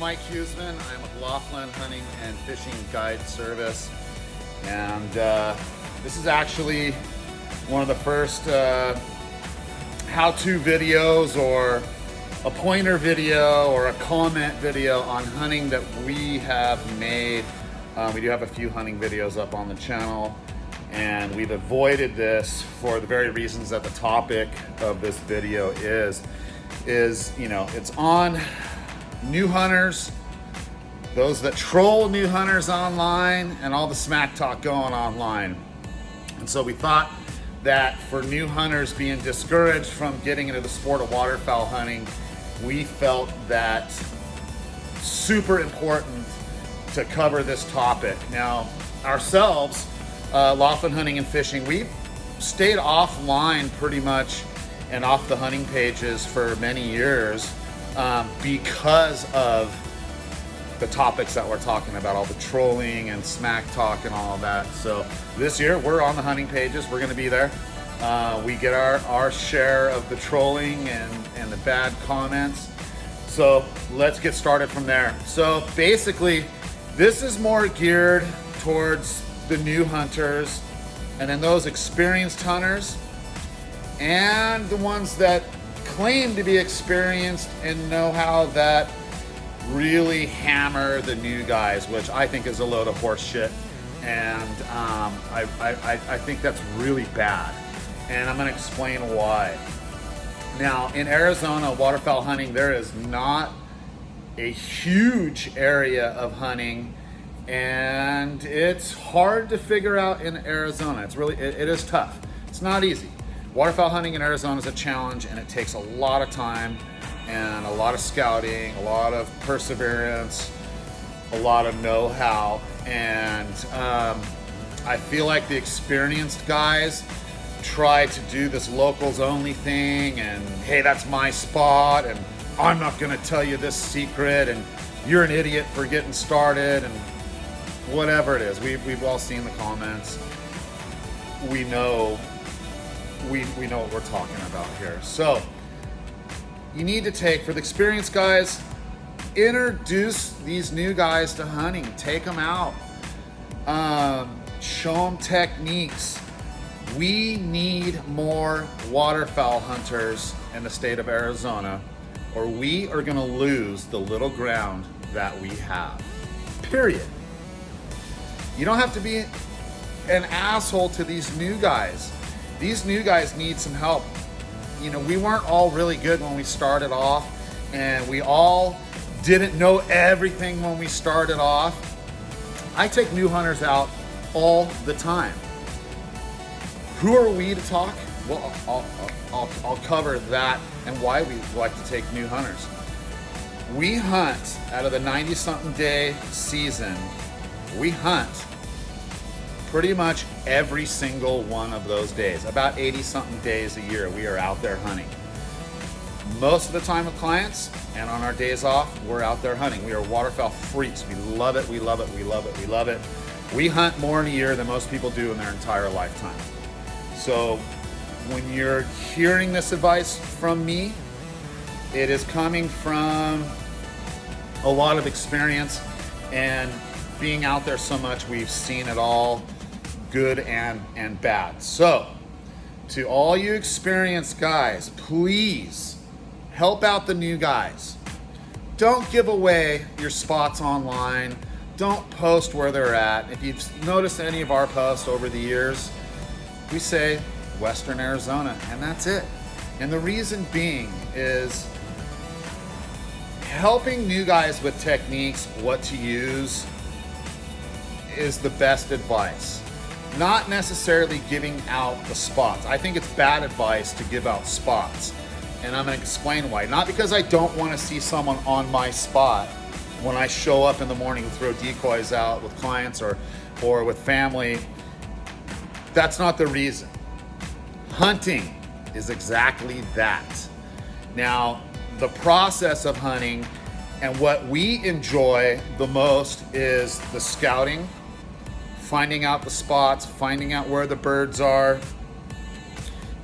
Mike Huseman. I'm with Waterfowl Hunting and Fishing Guide Service, and this is actually one of the first how-to videos or a pointer video or a comment video on hunting that we have made. We do have a few hunting videos up on the channel, and we've avoided this for the very reasons that the topic of this video is you know, it's on new hunters, those that troll new hunters online, and all the smack talk going online. And so we thought that for new hunters being discouraged from getting into the sport of waterfowl hunting, we felt that super important to cover this topic. Now, ourselves, Waterfowl Hunting and Fishing, we've stayed offline pretty much and off the hunting pages for many years because of the topics that we're talking about, all the trolling and smack talk and all of that. So this year we're on the hunting pages. We're going to be there. We get our share of the trolling and the bad comments. So let's get started from there. So basically, this is more geared towards the new hunters, and then those experienced hunters, and the ones that claim to be experienced and know-how that really hammer the new guys, which I think is a load of horse shit. And I think that's really bad. And I'm gonna explain why. Now, in Arizona, waterfowl hunting, there is not a huge area of hunting, and it's hard to figure out in Arizona. It is tough. It's not easy. Waterfowl hunting in Arizona is a challenge, and it takes a lot of time and a lot of scouting, a lot of perseverance, a lot of know-how. And I feel like the experienced guys try to do this locals only thing, and hey, that's my spot, and I'm not gonna tell you this secret, and you're an idiot for getting started, and whatever it is. We've all seen the comments. We know what we're talking about here. So you need to take, for the experienced guys, introduce these new guys to hunting. Take them out. Show them techniques. We need more waterfowl hunters in the state of Arizona, or we are gonna lose the little ground that we have, period. You don't have to be an asshole to these new guys. These new guys need some help. You know, we weren't all really good when we started off, and we all didn't know everything when we started off. I take new hunters out all the time. Who are we to talk? Well, I'll cover that and why we like to take new hunters. We hunt out of the 90-something day season. We hunt pretty much every single one of those days. About 80-something days a year we are out there hunting. Most of the time with clients, and on our days off, we're out there hunting. We are waterfowl freaks. We love it, we love it, we love it, we love it. We hunt more in a year than most people do in their entire lifetime. So when you're hearing this advice from me, it is coming from a lot of experience and being out there so much. We've seen it all, good and bad. So to all you experienced guys, please help out the new guys. Don't give away your spots online. Don't post where they're at. If you've noticed any of our posts over the years, we say Western Arizona, and that's it. And the reason being is helping new guys with techniques, what to use, is the best advice. Not necessarily giving out the spots. I think it's bad advice to give out spots, and I'm going to explain why. Not because I don't want to see someone on my spot when I show up in the morning and throw decoys out with clients or with family. That's not the reason. Hunting is exactly that. Now, the process of hunting and what we enjoy the most is the scouting, finding out the spots, finding out where the birds are,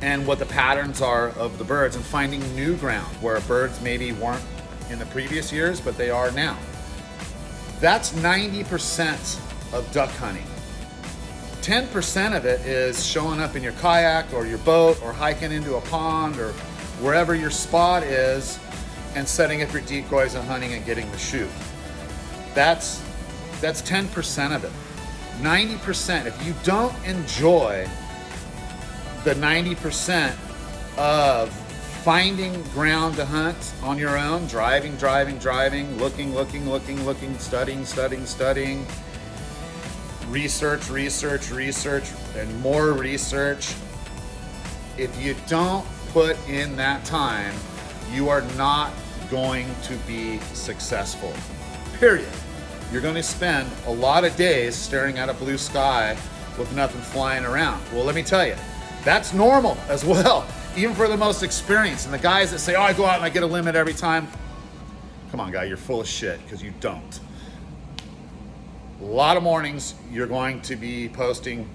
and what the patterns are of the birds, and finding new ground where birds maybe weren't in the previous years, but they are now. That's 90% of duck hunting. 10% of it is showing up in your kayak or your boat or hiking into a pond or wherever your spot is and setting up your decoys and hunting and getting the shoot. That's 10% of it. 90%, if you don't enjoy the 90% of finding ground to hunt on your own, driving, looking, studying, research, and more research. If you don't put in that time, you are not going to be successful, period. You're going to spend a lot of days staring at a blue sky with nothing flying around. Well, let me tell you, that's normal as well, even for the most experienced. And the guys that say, oh, I go out and I get a limit every time. Come on, guy, you're full of shit, because you don't. A lot of mornings you're going to be posting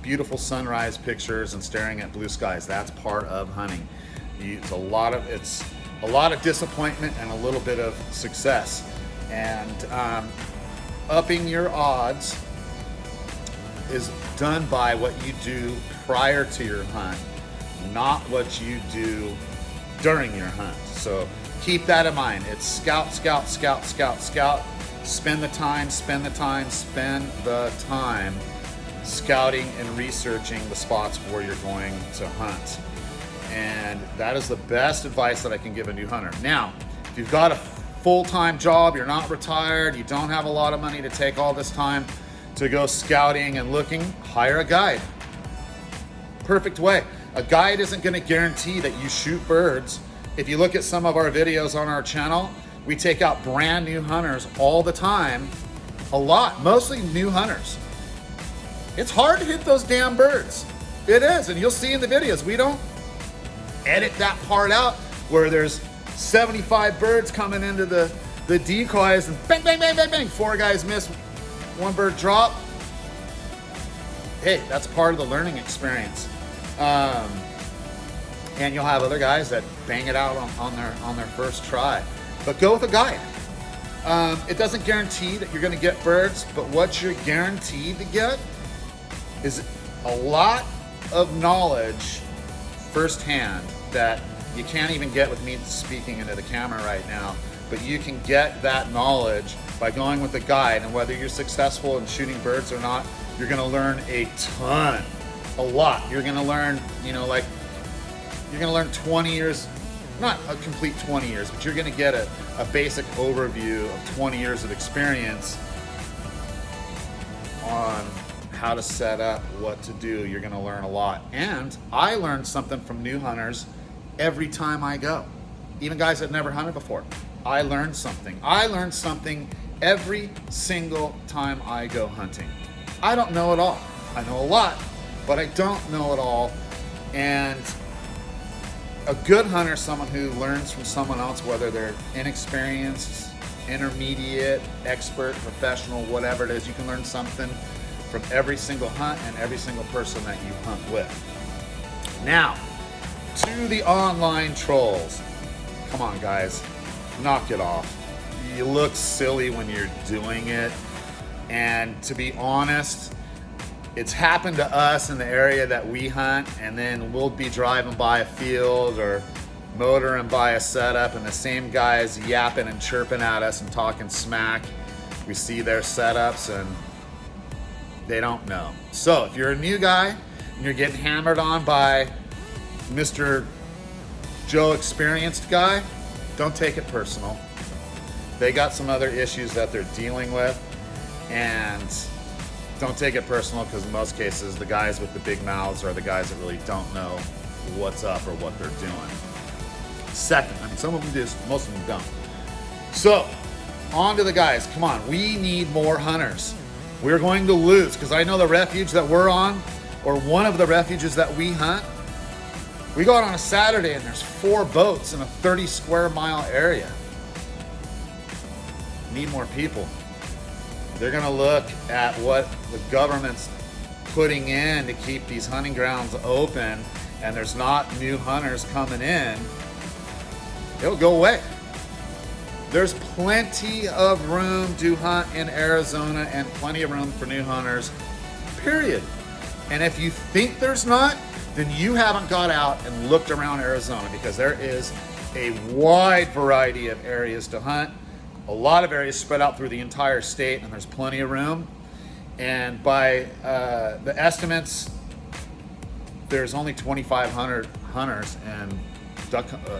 beautiful sunrise pictures and staring at blue skies. That's part of hunting. It's a lot of disappointment and a little bit of success. And upping your odds is done by what you do prior to your hunt, not what you do during your hunt. So keep that in mind. It's scout. Spend the time scouting and researching the spots where you're going to hunt. And that is the best advice that I can give a new hunter. Now, if you've got a full-time job, you're not retired, you don't have a lot of money to take all this time to go scouting and looking, hire a guide. Perfect way. A guide isn't going to guarantee that you shoot birds. If you look at some of our videos on our channel, we take out brand new hunters all the time, a lot, mostly new hunters. It's hard to hit those damn birds. It is, and you'll see in the videos, we don't edit that part out where there's 75 birds coming into the decoys and bang, 4 guys miss, 1 bird drop. Hey, that's part of the learning experience. And you'll have other guys that bang it out on their first try. But go with a guide. It doesn't guarantee that you're gonna get birds, but what you're guaranteed to get is a lot of knowledge firsthand that you can't even get with me speaking into the camera right now, but you can get that knowledge by going with a guide. And whether you're successful in shooting birds or not, you're gonna learn a ton, a lot. You're gonna learn, you're gonna learn 20 years, not a complete 20 years, but you're gonna get a basic overview of 20 years of experience on how to set up, what to do. You're gonna learn a lot. And I learned something from new hunters every time I go. Even guys that never hunted before. I learned something. I learned something every single time I go hunting. I don't know it all. I know a lot, but I don't know it all. And a good hunter is someone who learns from someone else, whether they're inexperienced, intermediate, expert, professional, whatever it is. You can learn something from every single hunt and every single person that you hunt with. Now, to the online trolls. Come on, guys, knock it off. You look silly when you're doing it. And to be honest, it's happened to us in the area that we hunt, and then we'll be driving by a field or motoring by a setup, and the same guys yapping and chirping at us and talking smack. We see their setups and they don't know. So if you're a new guy and you're getting hammered on by Mr. Joe Experienced guy, don't take it personal. They got some other issues that they're dealing with, and don't take it personal, because in most cases the guys with the big mouths are the guys that really don't know what's up or what they're doing. Second, some of them do, most of them don't. So on to the guys. Come on, we need more hunters. We're going to lose, because I know the refuge that we're on, or one of the refuges that we hunt, we go out on a Saturday and there's 4 boats in a 30 square mile area. Need more people. They're gonna look at what the government's putting in to keep these hunting grounds open, and there's not new hunters coming in. It'll go away. There's plenty of room to hunt in Arizona and plenty of room for new hunters, period. And if you think there's not, then you haven't got out and looked around Arizona, because there is a wide variety of areas to hunt. A lot of areas spread out through the entire state, and there's plenty of room. And by the estimates, there's only 2,500 hunters and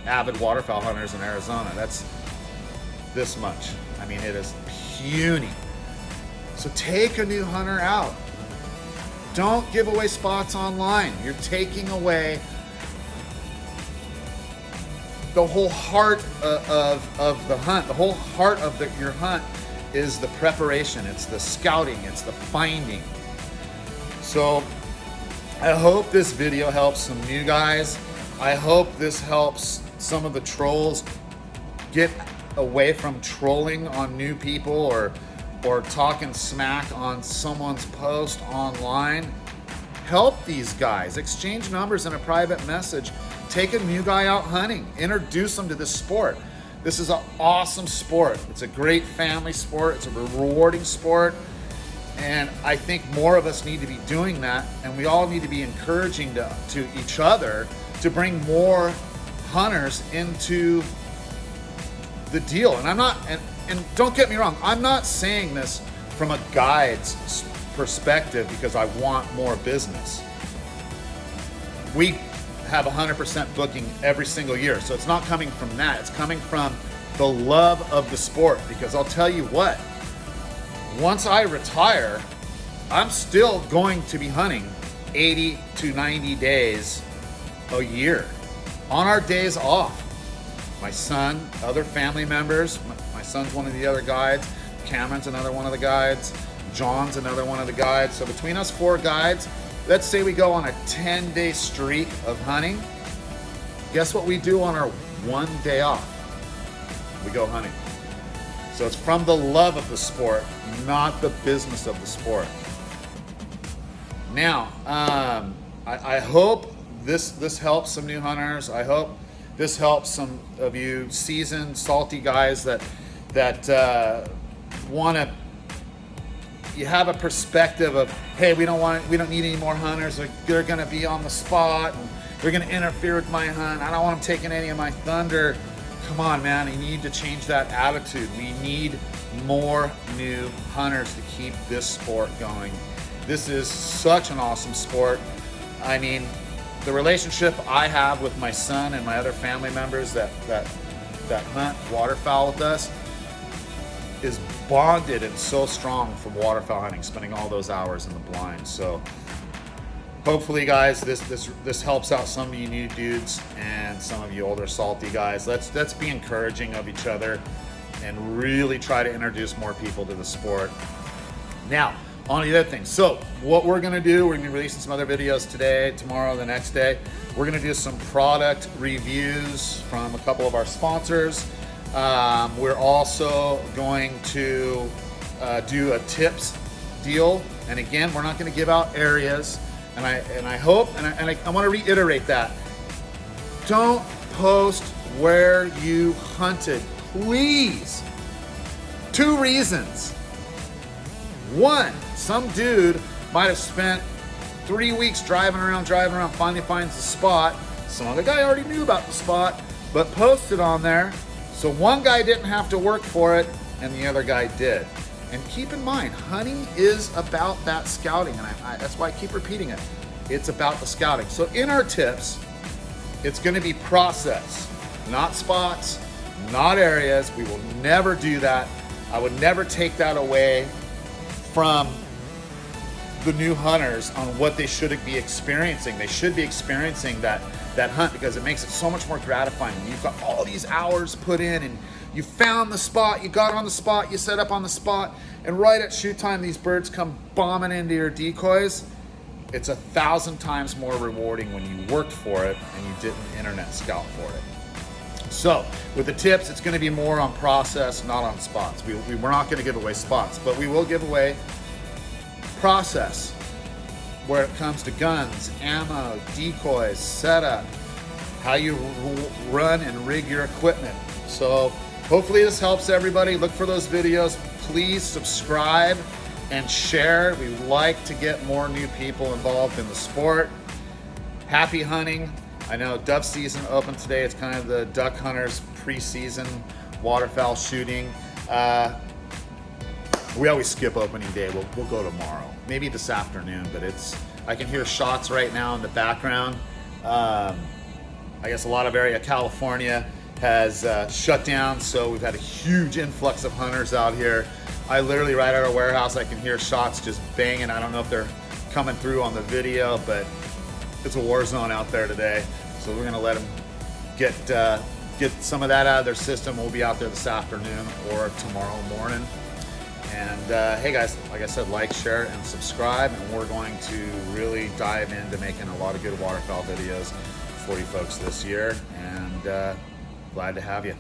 avid waterfowl hunters in Arizona. That's this much. I mean, it is puny. So take a new hunter out. Don't give away spots online. You're taking away the whole heart of the hunt. The whole heart of your hunt is the preparation. It's the scouting. It's the finding. So I hope this video helps some new guys. I hope this helps some of the trolls get away from trolling on new people or talking smack on someone's post online. Help these guys. Exchange numbers in a private message. Take a new guy out hunting. Introduce them to this sport. This is an awesome sport. It's a great family sport. It's a rewarding sport. And I think more of us need to be doing that. And we all need to be encouraging to each other to bring more hunters into the deal. And I'm not, and don't get me wrong, I'm not saying this from a guide's perspective because I want more business. We have 100% booking every single year. So it's not coming from that. It's coming from the love of the sport. Because I'll tell you what, once I retire, I'm still going to be hunting 80 to 90 days a year on our days off. My son, other family members, my son's one of the other guides, Cameron's another one of the guides, John's another one of the guides. So between us 4 guides, let's say we go on a 10-day streak of hunting. Guess what we do on our 1 day off? We go hunting. So it's from the love of the sport, not the business of the sport. Now, I hope this helps some new hunters. I hope this helps some of you seasoned, salty guys that want to. You have a perspective of, hey, we don't need any more hunters. They're going to be on the spot and they're going to interfere with my hunt. I don't want them taking any of my thunder. Come on, man, you need to change that attitude. We need more new hunters to keep this sport going. This is such an awesome sport. I mean, the relationship I have with my son and my other family members that hunt waterfowl with us is bonded and so strong from waterfowl hunting, spending all those hours in the blind. So hopefully, guys, this helps out some of you new dudes and some of you older salty guys. Let's be encouraging of each other and really try to introduce more people to the sport. Now, on to the other thing. So what we're gonna do, we're gonna be releasing some other videos today, tomorrow, the next day. We're gonna do some product reviews from a couple of our sponsors. We're also going to do a tips deal. And again, we're not gonna give out areas. And I hope, and I wanna reiterate that. Don't post where you hunted, please. 2 reasons. 1, some dude might have spent 3 weeks driving around, finally finds the spot. Some other guy already knew about the spot, but posted on there. So one guy didn't have to work for it, and the other guy did. And keep in mind, hunting is about that scouting, and that's why I keep repeating it. It's about the scouting. So in our tips, it's gonna be process, not spots, not areas. We will never do that. I would never take that away from the new hunters on what they should be experiencing. They should be experiencing that hunt because it makes it so much more gratifying. You've got all these hours put in and you found the spot, you got on the spot, you set up on the spot, and right at shoot time, these birds come bombing into your decoys. It's 1,000 times more rewarding when you worked for it and you didn't internet scout for it. So with the tips, it's gonna be more on process, not on spots. We're not gonna give away spots, but we will give away process where it comes to guns, ammo, decoys, setup, how you run and rig your equipment. So hopefully this helps everybody. Look for those videos. Please subscribe and share. We like to get more new people involved in the sport. Happy hunting. I know dove season opened today. It's kind of the duck hunters pre-season waterfowl shooting. We always skip opening day. We'll go tomorrow, maybe this afternoon, but I can hear shots right now in the background. I guess a lot of area, California has shut down, so we've had a huge influx of hunters out here. I literally, right at our warehouse, I can hear shots just banging. I don't know if they're coming through on the video, but it's a war zone out there today. So we're gonna let them get some of that out of their system. We'll be out there this afternoon or tomorrow morning. And hey guys, like I said, like, share, and subscribe, and we're going to really dive into making a lot of good waterfowl videos for you folks this year, and glad to have you.